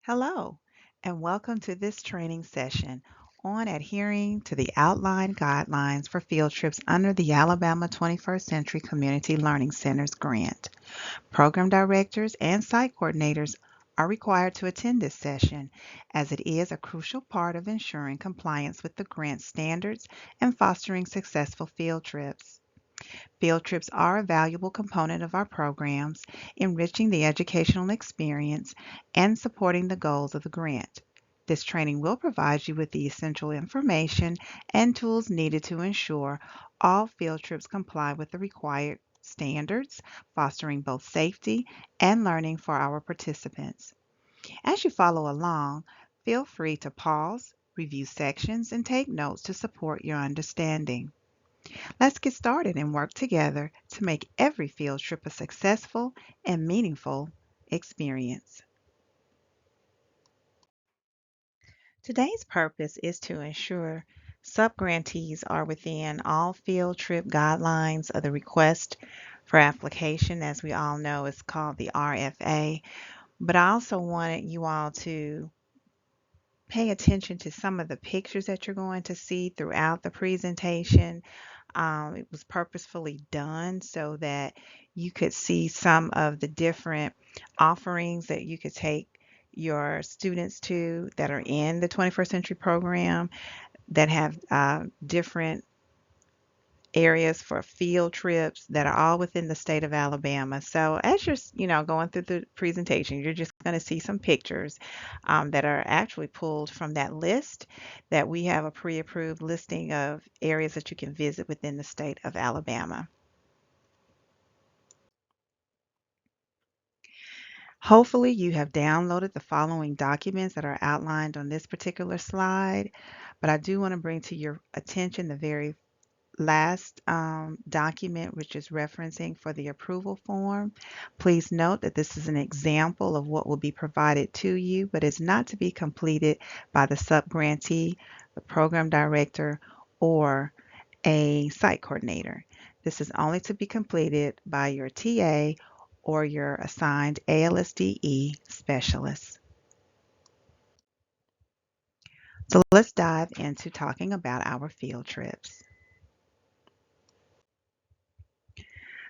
Hello, and welcome to this training session on adhering to the outlined guidelines for field trips under the Alabama 21st Century Community Learning Centers grant. Program directors and site coordinators are required to attend this session as it is a crucial part of ensuring compliance with the grant standards and fostering successful field trips. Field trips are a valuable component of our programs, enriching the educational experience and supporting the goals of the grant. This training will provide you with the essential information and tools needed to ensure all field trips comply with the required standards, fostering both safety and learning for our participants. As you follow along, feel free to pause, review sections, and take notes to support your understanding. Let's get started and work together to make every field trip a successful and meaningful experience. Today's purpose is to ensure subgrantees are within all field trip guidelines of the request for application, as we all know is called the RFA. But I also wanted you all to pay attention to some of the pictures that you're going to see throughout the presentation. It was purposefully done so that you could see some of the different offerings that you could take your students to that are in the 21st century program that have different areas for field trips that are all within the state of Alabama. So as you're, going through the presentation, you're just going to see some pictures that are actually pulled from that list that we have a pre-approved listing of areas that you can visit within the state of Alabama. Hopefully you have downloaded the following documents that are outlined on this particular slide, but I do want to bring to your attention the very last document, which is referencing for the approval form. Please note that this is an example of what will be provided to you, but is not to be completed by the subgrantee, the program director, or a site coordinator. This is only to be completed by your TA or your assigned ALSDE specialist. So let's dive into talking about our field trips.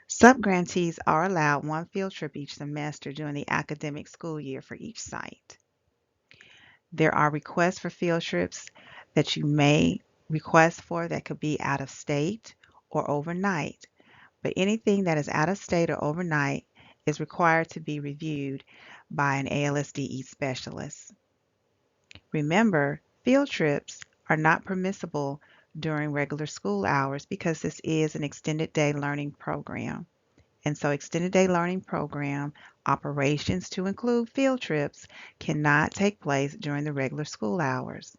Subgrantees are allowed one field trip each semester during the academic school year for each site. There are requests for field trips that you may request for that could be out of state or overnight, but anything that is out of state or overnight is required to be reviewed by an ALSDE specialist. Remember, field trips are not permissible during regular school hours because this is an extended day learning program. And so extended day learning program operations to include field trips cannot take place during the regular school hours.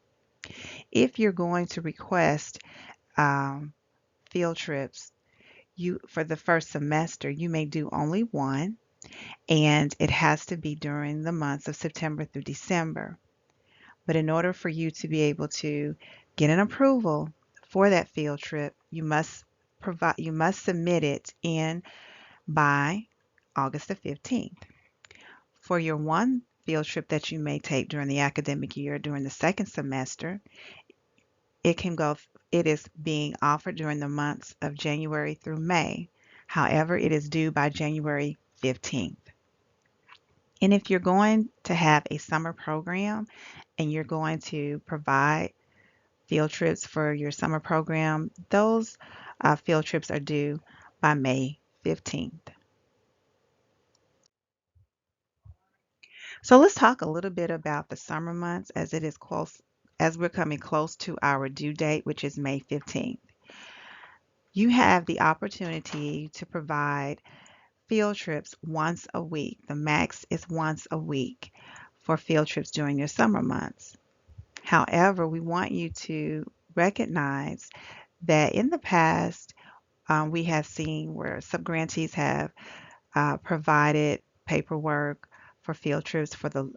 If you're going to request field trips, for the first semester, you may do only one, and it has to be during the months of September through December. But in order for you to be able to get an approval for that field trip, you must submit it in by August the 15th. For your one field trip that you may take during the academic year during the second semester, it is being offered during the months of January through May. However, it is due by January 15th. And if you're going to have a summer program and you're going to provide field trips for your summer program, those field trips are due by May 15th. So let's talk a little bit about the summer months as we're coming close to our due date, which is May 15th. You have the opportunity to provide field trips once a week. The max is once a week for field trips during your summer months. However, we want you to recognize that in the past, we have seen where subgrantees have provided paperwork for field trips for the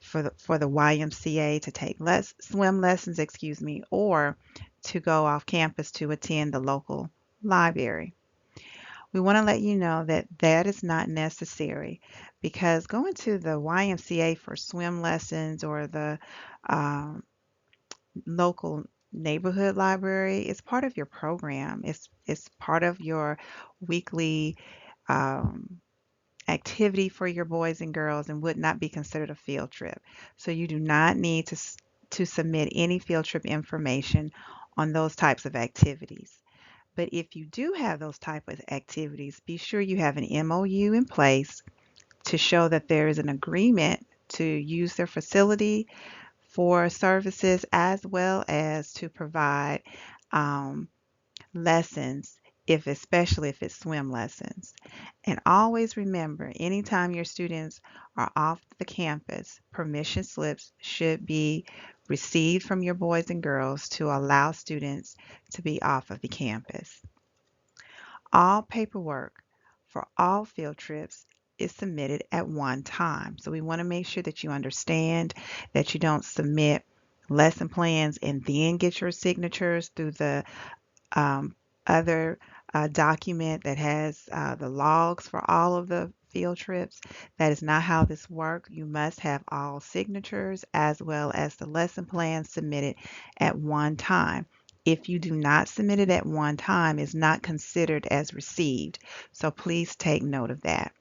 YMCA to take swim lessons, or to go off campus to attend the local library. We want to let you know that that is not necessary because going to the YMCA for swim lessons or the um, local neighborhood library is part of your program. It's part of your weekly um, activity for your boys and girls and would not be considered a field trip. So you do not need to submit any field trip information on those types of activities. But if you do have those type of activities, be sure you have an MOU in place to show that there is an agreement to use their facility for services as well as to provide um, lessons, if especially if it's swim lessons. And always remember, anytime your students are off the campus, permission slips should be received from your boys and girls to allow students to be off of the campus. All paperwork for all field trips is submitted at one time. So we want to make sure that you understand that you don't submit lesson plans and then get your signatures through the um, other document that has the logs for all of the field trips. That is not how this works. You must have all signatures as well as the lesson plan submitted at one time. If you do not submit it at one time, it's not considered as received. So please take note of that.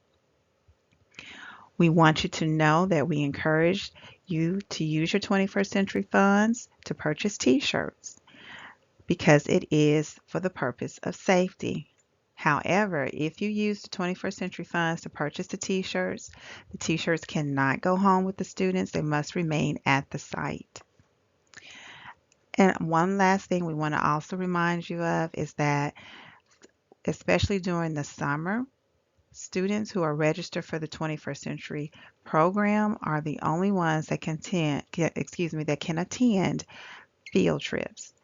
We want you to know that we encourage you to use your 21st Century funds to purchase t-shirts, because it is for the purpose of safety. However, if you use the 21st Century funds to purchase the t-shirts cannot go home with the students. They must remain at the site. And one last thing we want to also remind you of is that, especially during the summer, students who are registered for the 21st Century program are the only ones that that can attend field trips.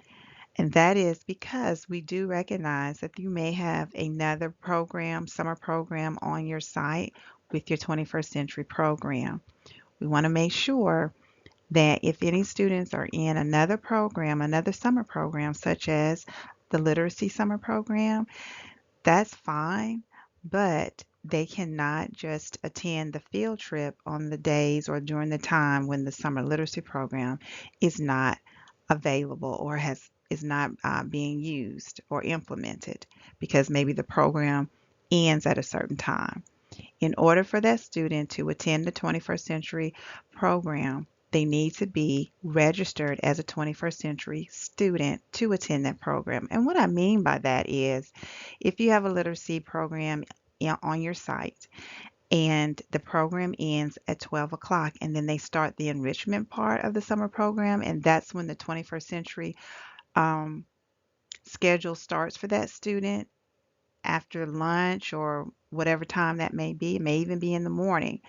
And that is because we do recognize that you may have another program, summer program on your site with your 21st Century program. We want to make sure that if any students are in another program, another summer program, such as the literacy summer program, that's fine, but they cannot just attend the field trip on the days or during the time when the summer literacy program is not available or is not being used or implemented, because maybe the program ends at a certain time. In order for that student to attend the 21st Century program, they need to be registered as a 21st Century student to attend that program. And what I mean by that is, if you have a literacy program on your site and the program ends at 12 o'clock and then they start the enrichment part of the summer program, and that's when the 21st Century um, schedule starts for that student after lunch or whatever time that may be. It may even be in the morning.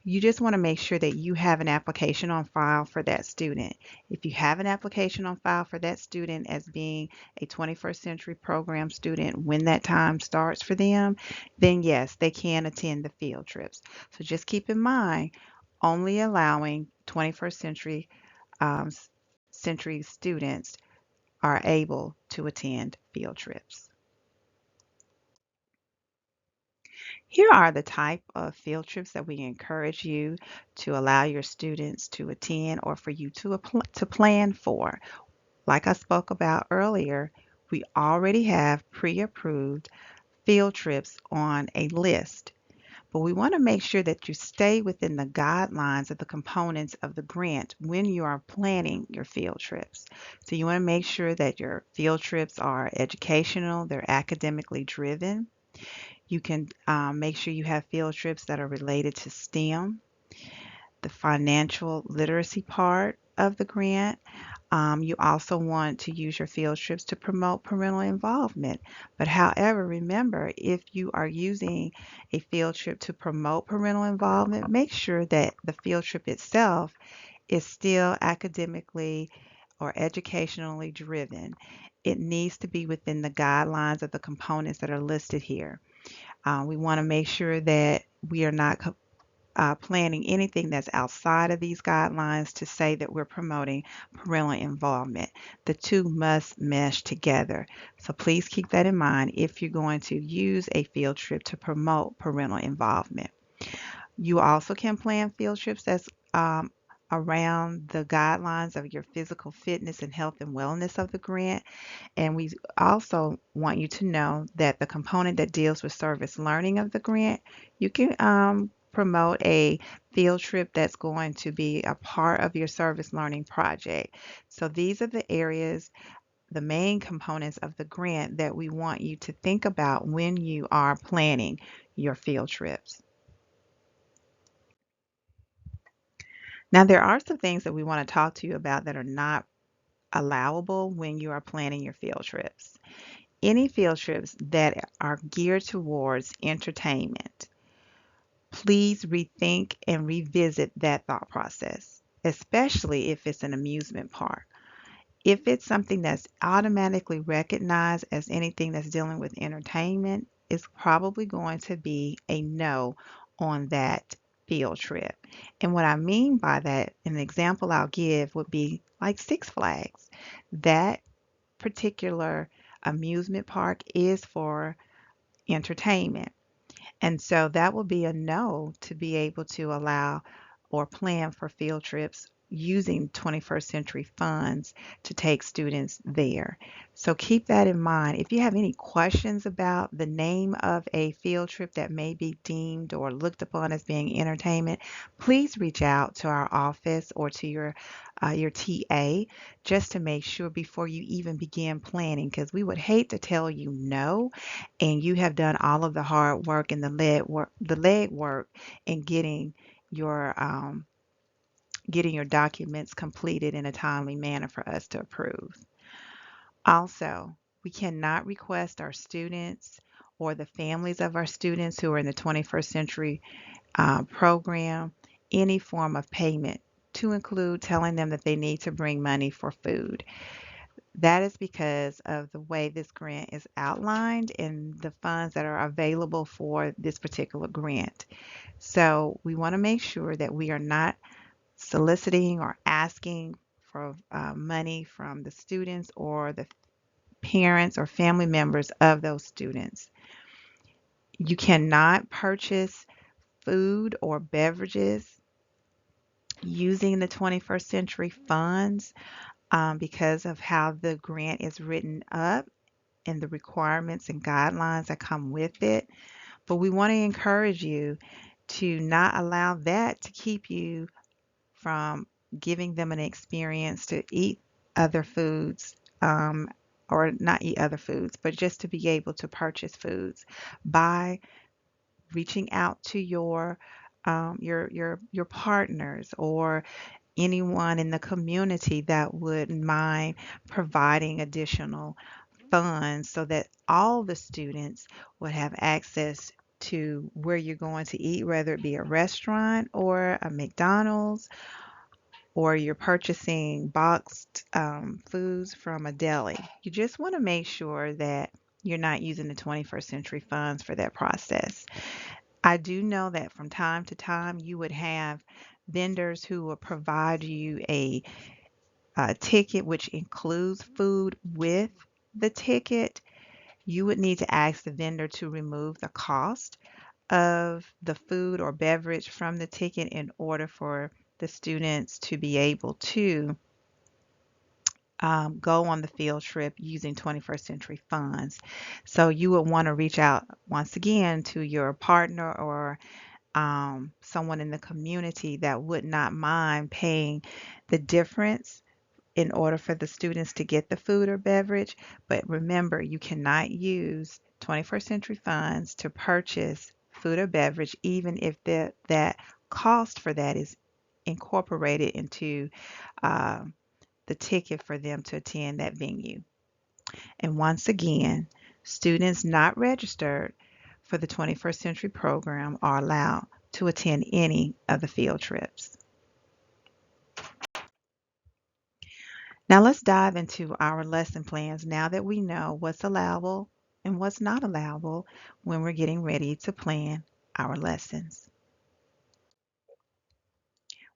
You just want to make sure that you have an application on file for that student. If you have an application on file for that student as being a 21st Century program student when that time starts for them, then yes, they can attend the field trips. So just keep in mind, only allowing 21st um, century students are able to attend field trips. Here are the type of field trips that we encourage you to allow your students to attend or for you to plan for. Like I spoke about earlier, we already have pre-approved field trips on a list, but we want to make sure that you stay within the guidelines of the components of the grant when you are planning your field trips. So you want to make sure that your field trips are educational, they're academically driven. You can make sure you have field trips that are related to STEM, the financial literacy part of the grant. You also want to use your field trips to promote parental involvement. But however, remember, if you are using a field trip to promote parental involvement, make sure that the field trip itself is still academically or educationally driven. It needs to be within the guidelines of the components that are listed here. We want to make sure that we are not planning anything that's outside of these guidelines to say that we're promoting parental involvement. The two must mesh together. So please keep that in mind if you're going to use a field trip to promote parental involvement. You also can plan field trips that's around the guidelines of your physical fitness and health and wellness of the grant. And we also want you to know that the component that deals with service learning of the grant, you can promote a field trip that's going to be a part of your service learning project. So these are the areas, the main components of the grant that we want you to think about when you are planning your field trips. Now, there are some things that we want to talk to you about that are not allowable when you are planning your field trips. Any field trips that are geared towards entertainment, please rethink and revisit that thought process, especially if it's an amusement park. If it's something that's automatically recognized as anything that's dealing with entertainment, it's probably going to be a no on that field trip. And what I mean by that, an example I'll give would be like Six Flags. That particular amusement park is for entertainment. And so that will be a no to be able to allow or plan for field trips using 21st century funds to take students there. So keep that in mind. If you have any questions about the name of a field trip that may be deemed or looked upon as being entertainment, please reach out to our office or to your TA just to make sure before you even begin planning, because we would hate to tell you no and you have done all of the hard work and the leg work in your getting your documents completed in a timely manner for us to approve. Also, we cannot request our students or the families of our students who are in the 21st century program any form of payment, to include telling them that they need to bring money for food. That is because of the way this grant is outlined and the funds that are available for this particular grant. So we want to make sure that we are not soliciting or asking for money from the students or the parents or family members of those students. You cannot purchase food or beverages using the 21st century funds because of how the grant is written up and the requirements and guidelines that come with it. But we want to encourage you to not allow that to keep you from giving them an experience to eat other foods, or not eat other foods, but just to be able to purchase foods by reaching out to your partners or anyone in the community that would mind providing additional funds so that all the students would have access to where you're going to eat, whether it be a restaurant or a McDonald's, or you're purchasing boxed foods from a deli. You just want to make sure that you're not using the 21st century funds for that process. I do know that from time to time you would have vendors who will provide you a ticket which includes food with the ticket. You would need to ask the vendor to remove the cost of the food or beverage from the ticket in order for the students to be able to go on the field trip using 21st century funds. So you would want to reach out once again to your partner or someone in the community that would not mind paying the difference in order for the students to get the food or beverage. But remember, you cannot use 21st century funds to purchase food or beverage, even if that cost for that is incorporated into uh, the ticket for them to attend that venue. And once again, students not registered for the 21st century program are allowed to attend any of the field trips. Now let's dive into our lesson plans now that we know what's allowable and what's not allowable when we're getting ready to plan our lessons.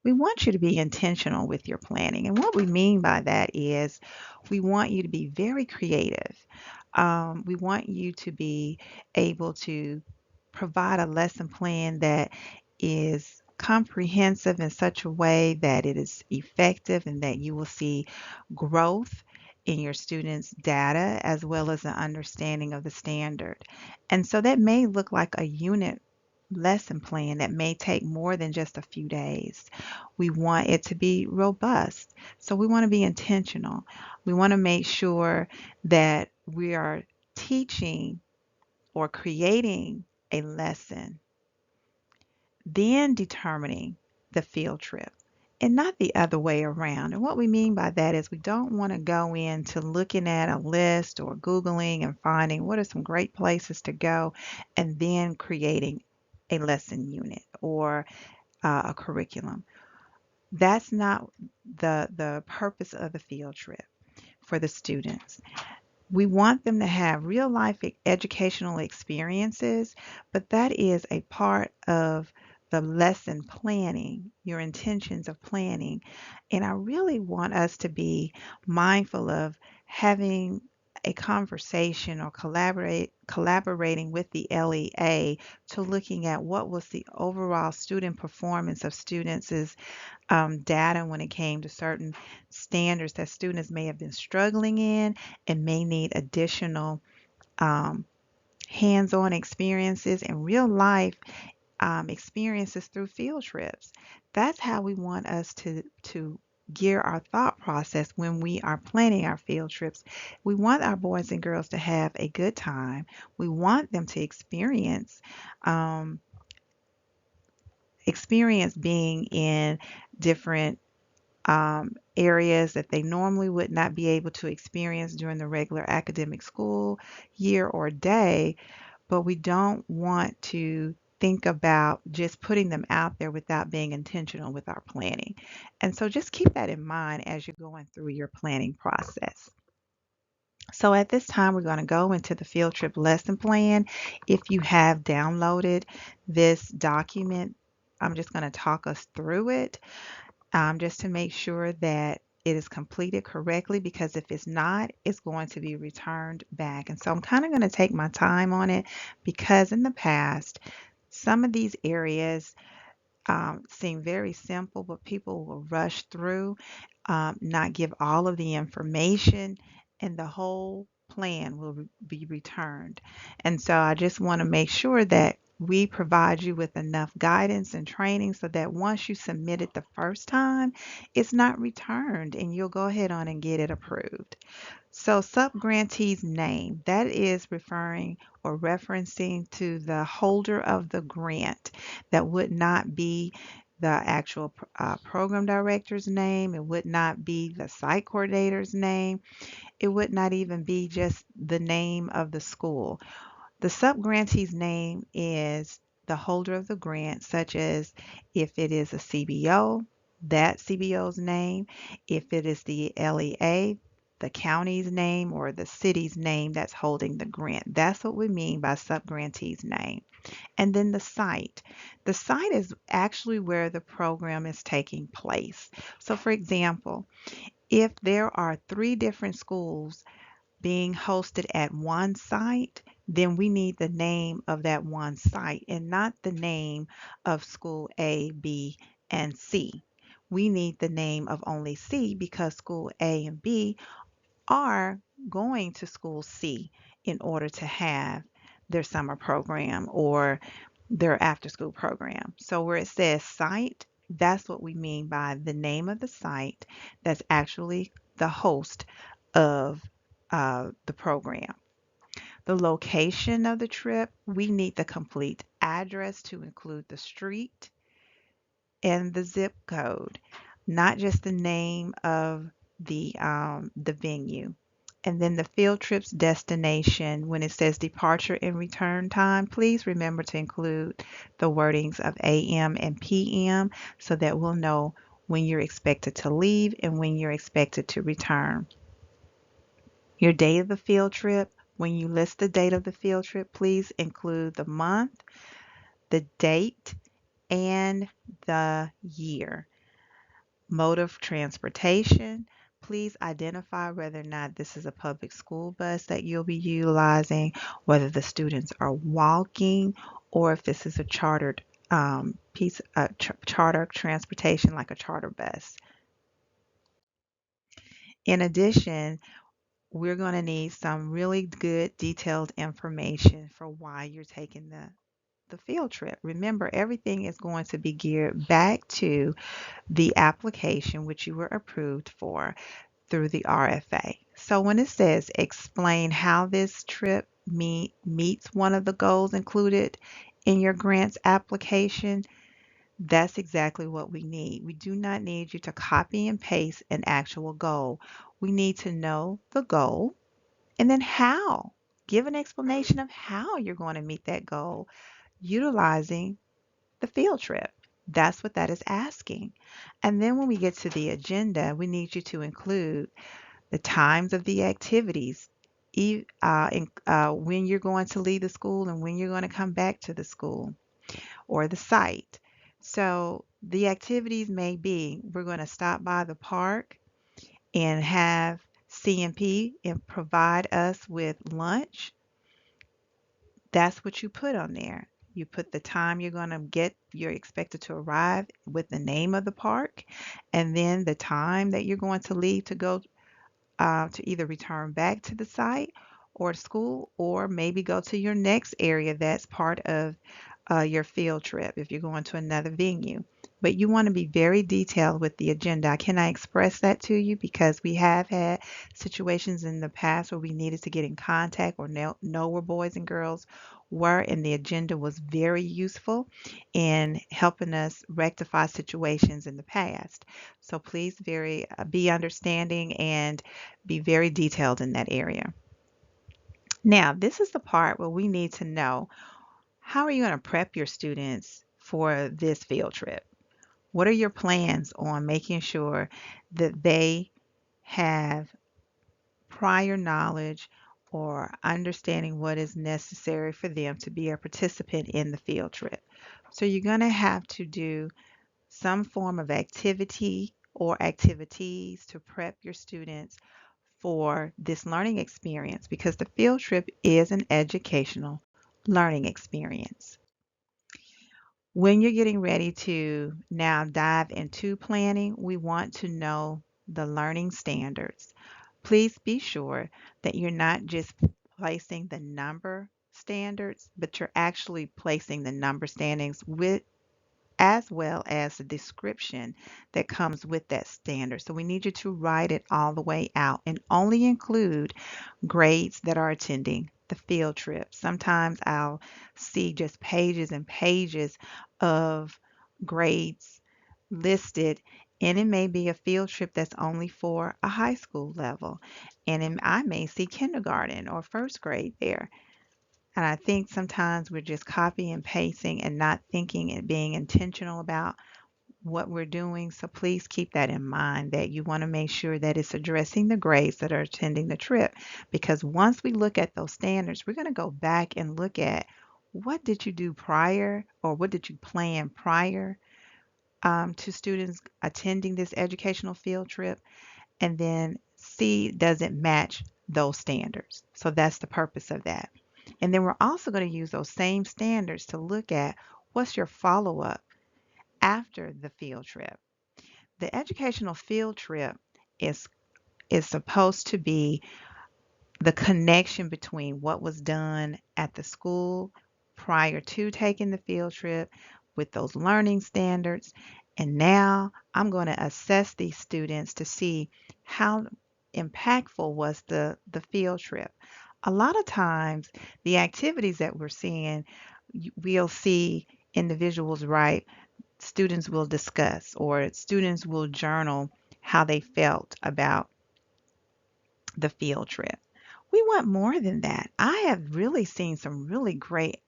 We want you to be intentional with your planning. And what we mean by that is we want you to be very creative. We want you to be able to provide a lesson plan that is comprehensive in such a way that it is effective and that you will see growth in your students' data as well as an understanding of the standard. And so that may look like a unit lesson plan that may take more than just a few days. We want it to be robust. So we want to be intentional. We want to make sure that we are teaching or creating a lesson, then determining the field trip and not the other way around. And what we mean by that is we don't want to go into looking at a list or Googling and finding what are some great places to go and then creating a lesson unit or a curriculum. That's not the purpose of the field trip for the students. We want them to have real life educational experiences, but that is a part of the lesson planning, your intentions of planning. And I really want us to be mindful of having a conversation or collaborating with the LEA to looking at what was the overall student performance of students' data when it came to certain standards that students may have been struggling in and may need additional um, hands-on experiences and real life experiences through field trips. That's how we want us to gear our thought process when we are planning our field trips. We want our boys and girls to have a good time. We want them to um, experience being in different areas that they normally would not be able to experience during the regular academic school year or day, but we don't want to think about just putting them out there without being intentional with our planning. And so just keep that in mind as you're going through your planning process. So at this time, we're going to go into the field trip lesson plan. If you have downloaded this document, I'm just going to talk us through it just to make sure that it is completed correctly, because if it's not, it's going to be returned back. And so I'm kind of going to take my time on it because in the past, some of these areas seem very simple, but people will rush through, not give all of the information, and the whole plan will be returned. And so I just want to make sure that we provide you with enough guidance and training so that once you submit it the first time, it's not returned and you'll go ahead on and get it approved. So subgrantee's name, that is referring or referencing to the holder of the grant. That would not be the actual program director's name. It would not be the site coordinator's name. It would not even be just the name of the school. The subgrantee's name is the holder of the grant, such as if it is a CBO, that CBO's name, if it is the LEA, the county's name, or the city's name that's holding the grant. That's what we mean by subgrantee's name. And then the site. The site is actually where the program is taking place. So for example, if there are 3 different schools being hosted at one site, then we need the name of that one site and not the name of school A, B, and C. We need the name of only C because school A and B are going to school C in order to have their summer program or their after school program. So where it says site, that's what we mean by the name of the site that's actually the host of the program. The location of the trip, we need the complete address to include the street and the zip code, not just the name of the venue. And then the field trip's destination, when it says departure and return time, please remember to include the wordings of AM and PM so that we'll know when you're expected to leave and when you're expected to return. Your date of the field trip, when you list the date of the field trip, please include the month, the date, and the year. Mode of transportation. Please identify whether or not this is a public school bus that you'll be utilizing, whether the students are walking, or if this is a chartered charter transportation like a charter bus. In addition, we're going to need some really good detailed information for why you're taking the field trip. Remember, everything is going to be geared back to the application which you were approved for through the RFA. So when it says explain how this trip meets one of the goals included in your grants application, that's exactly what we need. We do not need you to copy and paste an actual goal. We need to know the goal and then how. Give an explanation of how you're going to meet that goal utilizing the field trip. That's what that is asking. And then when we get to the agenda, we need you to include the times of the activities, when you're going to leave the school and when you're going to come back to the school or the site. So the activities may be we're going to stop by the park and have CMP and provide us with lunch. That's what you put on there. You put the time you're expected to arrive with the name of the park, and then the time that you're going to leave to go to either return back to the site or school, or maybe go to your next area that's part of your field trip if you're going to another venue. But you want to be very detailed with the agenda. I cannot express that to you because we have had situations in the past where we needed to get in contact or know where boys and girls were, and the agenda was very useful in helping us rectify situations in the past. So please be understanding and be very detailed in that area. Now, this is the part where we need to know, how are you going to prep your students for this field trip? What are your plans on making sure that they have prior knowledge or understanding what is necessary for them to be a participant in the field trip? So you're going to have to do some form of activity or activities to prep your students for this learning experience, because the field trip is an educational learning experience. When you're getting ready to now dive into planning, we want to know the learning standards. Please be sure that you're not just placing the number standards, but you're actually placing the number standings with as well as the description that comes with that standard. So we need you to write it all the way out and only include grades that are attending the field trip. Sometimes I'll see just pages and pages of grades listed, and it may be a field trip that's only for a high school level, and I may see kindergarten or first grade there. And I think sometimes we're just copying and pasting and not thinking and being intentional about what we're doing. So please keep that in mind, that you want to make sure that it's addressing the grades that are attending the trip. Because once we look at those standards, we're going to go back and look at what did you do prior, or what did you plan prior to students attending this educational field trip, and then see does it match those standards. So that's the purpose of that. And then we're also going to use those same standards to look at what's your follow-up after the field trip. The educational field trip is is supposed to be the connection between what was done at the school prior to taking the field trip with those learning standards. And now I'm going to assess these students to see how impactful was the field trip. A lot of times, the activities that we're seeing, we'll see individuals write, students will discuss, or students will journal how they felt about the field trip. We want more than that. I have really seen some really great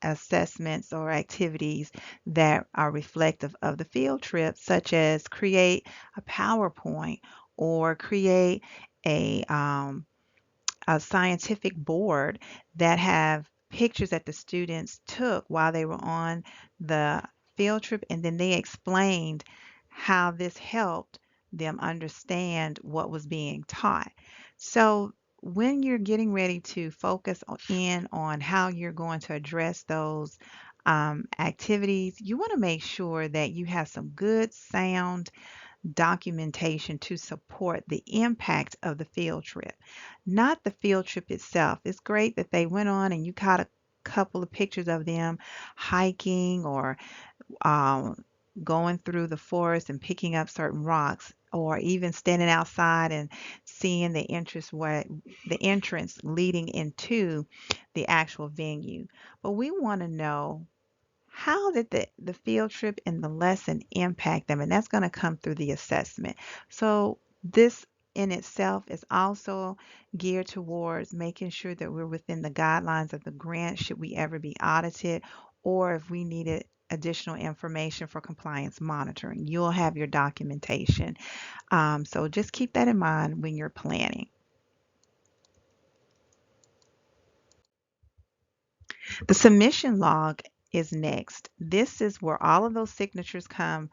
assessments or activities that are reflective of the field trip, such as create a PowerPoint or create a, um, a scientific board that have pictures that the students took while they were on the field trip, and then they explained how this helped them understand what was being taught. So, when you're getting ready to focus in on how you're going to address those activities, you want to make sure that you have some good, sound documentation to support the impact of the field trip, not the field trip itself. It's great that they went on and you caught a couple of pictures of them hiking or um, going through the forest and picking up certain rocks, or even standing outside and seeing the entrance leading into the actual venue. But we want to know, how did the field trip and the lesson impact them? And that's going to come through the assessment. So this in itself is also geared towards making sure that we're within the guidelines of the grant should we ever be audited, or if we needed additional information for compliance monitoring. You'll have your documentation. So just keep that in mind when you're planning. The submission log is next. This is where all of those signatures come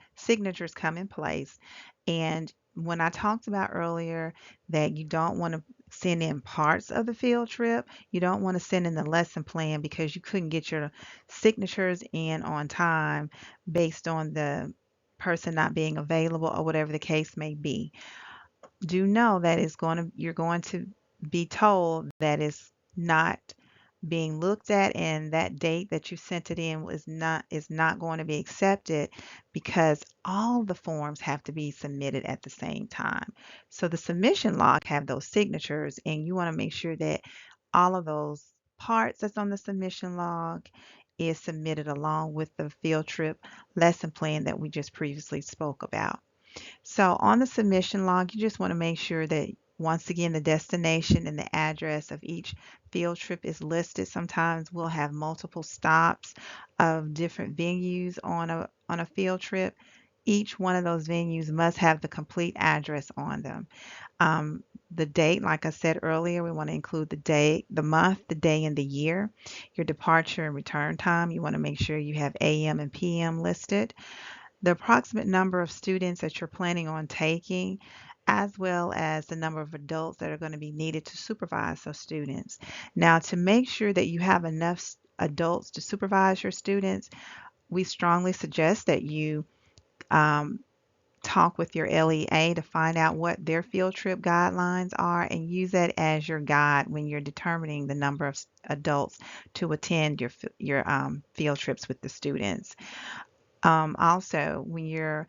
in place. And when I talked about earlier that you don't want to send in parts of the field trip, you don't want to send in the lesson plan because you couldn't get your signatures in on time based on the person not being available or whatever the case may be. Do know that you're going to be told that it's not being looked at, and that date that you sent it in is not going to be accepted because all the forms have to be submitted at the same time. So the submission log have those signatures, and you want to make sure that all of those parts that's on the submission log is submitted along with the field trip lesson plan that we just previously spoke about. So on the submission log, you just want to make sure that once again the destination and the address of each field trip is listed. Sometimes we'll have multiple stops of different venues on a field trip. Each one of those venues must have the complete address on them. The date, like I said earlier, we want to include the day, the month, the day, and the year. Your departure and return time, you want to make sure you have AM and PM listed, the approximate number of students that you're planning on taking, as well as the number of adults that are going to be needed to supervise those students. Now, to make sure that you have enough adults to supervise your students, we strongly suggest that you um, talk with your LEA to find out what their field trip guidelines are and use that as your guide when you're determining the number of adults to attend your field trips with the students. Also, when you're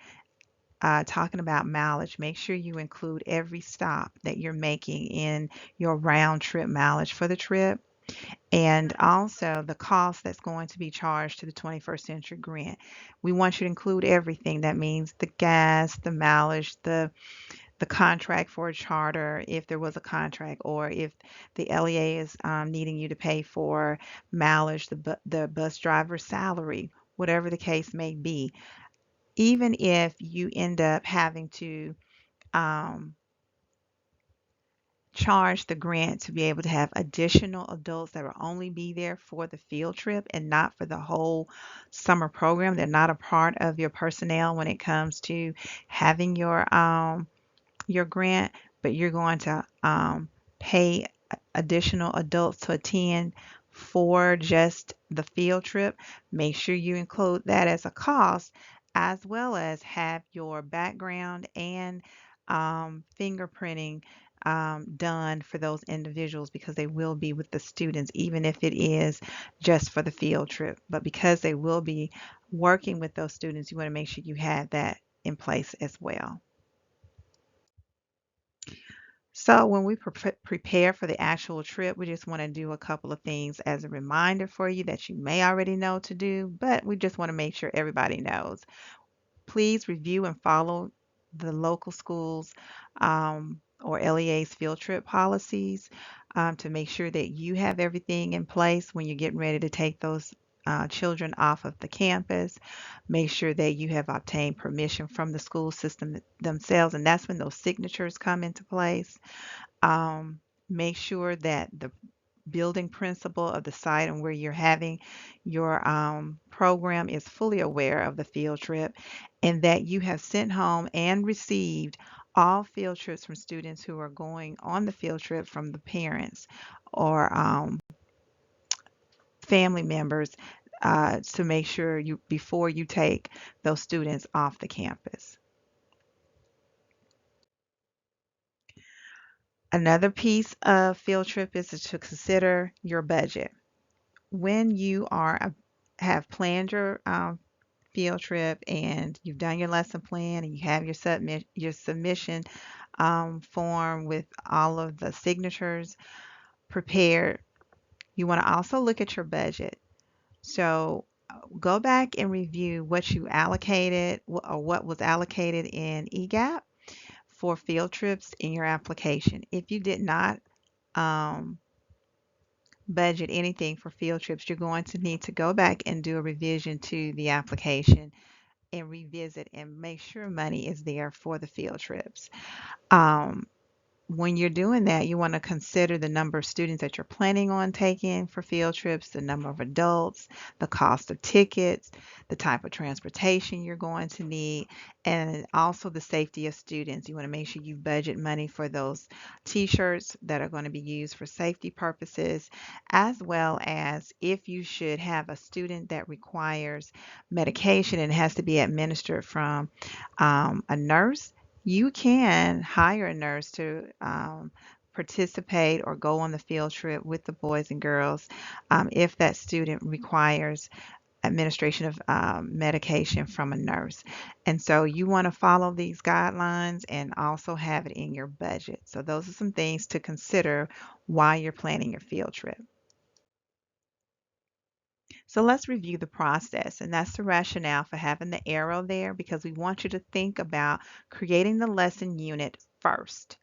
talking about mileage, make sure you include every stop that you're making in your round trip mileage for the trip, and also the cost that's going to be charged to the 21st Century Grant. We want you to include everything. That means the gas, the mileage, the contract for a charter, if there was a contract, or if the LEA is needing you to pay for mileage, the bus driver's salary, whatever the case may be. Even if you end up having to um, charge the grant to be able to have additional adults that will only be there for the field trip and not for the whole summer program, they're not a part of your personnel when it comes to having your grant, but you're going to pay additional adults to attend for just the field trip. Make sure you include that as a cost, as well as have your background and fingerprinting done for those individuals because they will be with the students, even if it is just for the field trip. But because they will be working with those students, you want to make sure you have that in place as well. So when we prepare for the actual trip, we just want to do a couple of things as a reminder for you that you may already know to do, but we just want to make sure everybody knows. Please review and follow the local schools or LEA's field trip policies to make sure that you have everything in place when you're getting ready to take those children off of the campus. Make sure that you have obtained permission from the school system themselves, and that's when those signatures come into place. Um, Make sure that the building principal of the site and where you're having your program is fully aware of the field trip, and that you have sent home and received all field trips from students who are going on the field trip from the parents or family members, to make sure you before you take those students off the campus. Another piece of field trip is to consider your budget. When you have planned your field trip and you've done your lesson plan and you have your submission form with all of the signatures prepared, you want to also look at your budget. So go back and review what you allocated or what was allocated in EGAP for field trips in your application. If you did not um, budget anything for field trips, you're going to need to go back and do a revision to the application and revisit and make sure money is there for the field trips. Um, when you're doing that, you want to consider the number of students that you're planning on taking for field trips, the number of adults, the cost of tickets, the type of transportation you're going to need, and also the safety of students. You want to make sure you budget money for those t-shirts that are going to be used for safety purposes, as well as if you should have a student that requires medication and has to be administered from a nurse, you can hire a nurse to participate or go on the field trip with the boys and girls if that student requires administration of medication from a nurse. And so you want to follow these guidelines and also have it in your budget. So those are some things to consider while you're planning your field trip. So let's review the process, and that's the rationale for having the arrow there because we want you to think about creating the lesson unit first.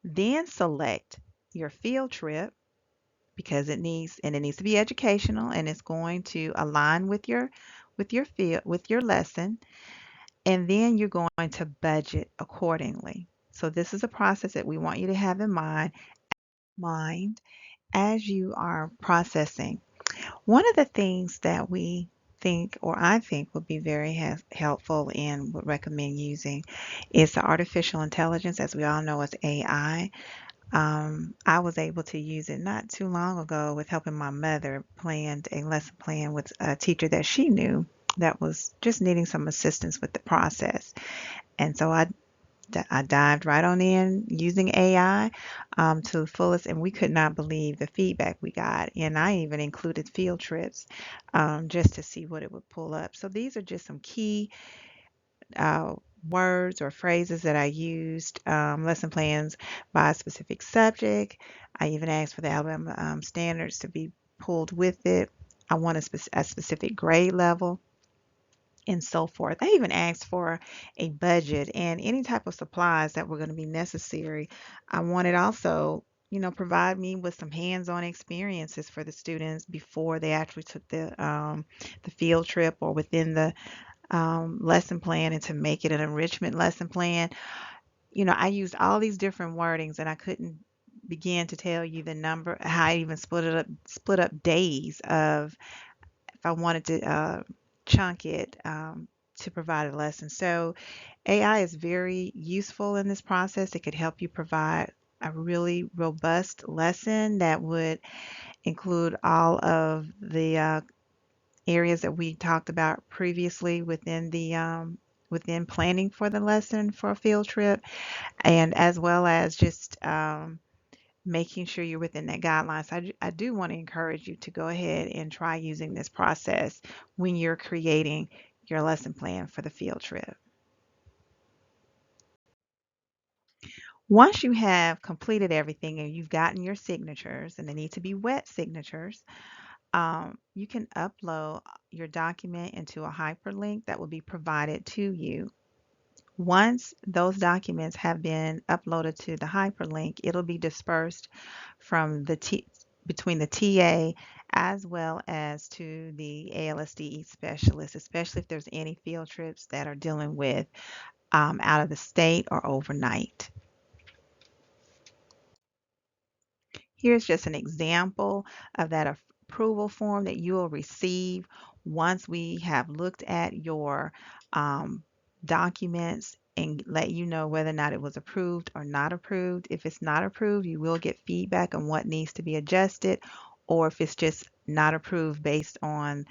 Then select your field trip because it needs to be educational and it's going to align with your field with your lesson, and then you're going to budget accordingly. So this is a process that we want you to have in mind as you are processing. One of the things that we think or I think would be very helpful and would recommend using is the artificial intelligence. As we all know, it's AI. I was able to use it not too long ago with helping my mother planned a lesson plan with a teacher that she knew that was just needing some assistance with the process. And so I dived right on in using AI to the fullest, and we could not believe the feedback we got. And I even included field trips just to see what it would pull up. So these are just some key uh, words or phrases that I used, lesson plans by a specific subject. I even asked for the Alabama standards to be pulled with it. I want a specific grade level and so forth. I even asked for a budget and any type of supplies that were going to be necessary. I wanted also, provide me with some hands-on experiences for the students before they actually took the field trip or within the lesson plan and to make it an enrichment lesson plan. I used all these different wordings and I couldn't begin to tell you the number, how I even split up days of if I wanted to chunk it to provide a lesson. So AI is very useful in this process. It could help you provide a really robust lesson that would include all of the areas that we talked about previously within planning for the lesson for a field trip, and as well as just making sure you're within that guidelines. I do want to encourage you to go ahead and try using this process when you're creating your lesson plan for the field trip. Once you have completed everything and you've gotten your signatures, and they need to be wet signatures, you can upload your document into a hyperlink that will be provided to you. Once those documents have been uploaded to the hyperlink, it'll be dispersed from between the TA as well as to the ALSDE specialist, especially if there's any field trips that are dealing with out of the state or overnight. Here's just an example of that approval form that you will receive once we have looked at your um, documents and let you know whether or not it was approved or not approved. If it's not approved, you will get feedback on what needs to be adjusted, or if it's just not approved based on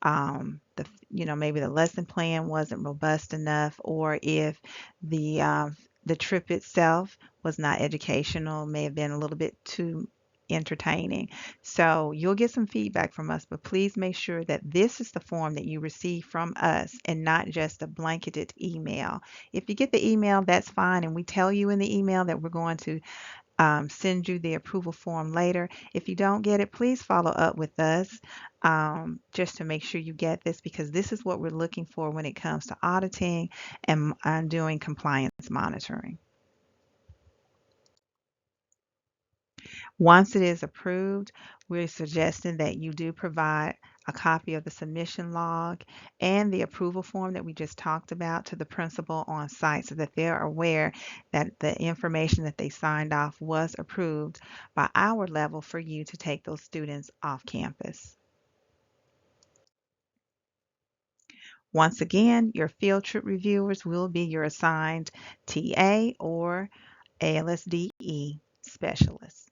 maybe the lesson plan wasn't robust enough, or if the trip itself was not educational, may have been a little bit too entertaining. So you'll get some feedback from us, but please make sure that this is the form that you receive from us and not just a blanketed email. If you get the email, that's fine, and we tell you in the email that we're going to send you the approval form later. If you don't get it, please follow up with us just to make sure you get this, because this is what we're looking for when it comes to auditing and doing compliance monitoring. Once it is approved, we're suggesting that you do provide a copy of the submission log and the approval form that we just talked about to the principal on site so that they're aware that the information that they signed off was approved by our level for you to take those students off campus. Once again, your field trip reviewers will be your assigned TA or ALSDE specialist.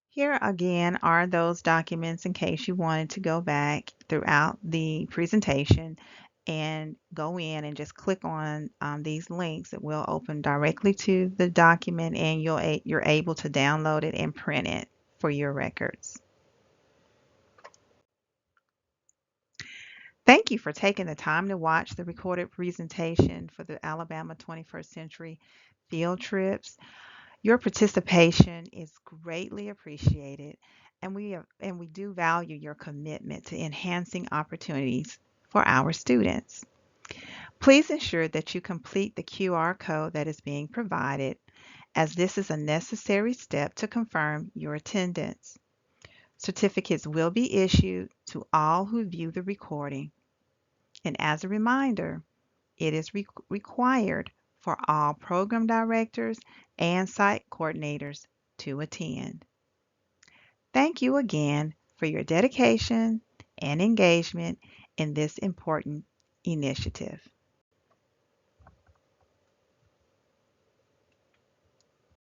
Here again are those documents in case you wanted to go back throughout the presentation and go in and just click on these links. It will open directly to the document, and you're able to download it and print it for your records. Thank you for taking the time to watch the recorded presentation for the Alabama 21st Century Field Trips. Your participation is greatly appreciated, and we do value your commitment to enhancing opportunities for our students. Please ensure that you complete the QR code that is being provided, as this is a necessary step to confirm your attendance. Certificates will be issued to all who view the recording. And as a reminder, it is required for all program directors and site coordinators to attend. Thank you again for your dedication and engagement in this important initiative.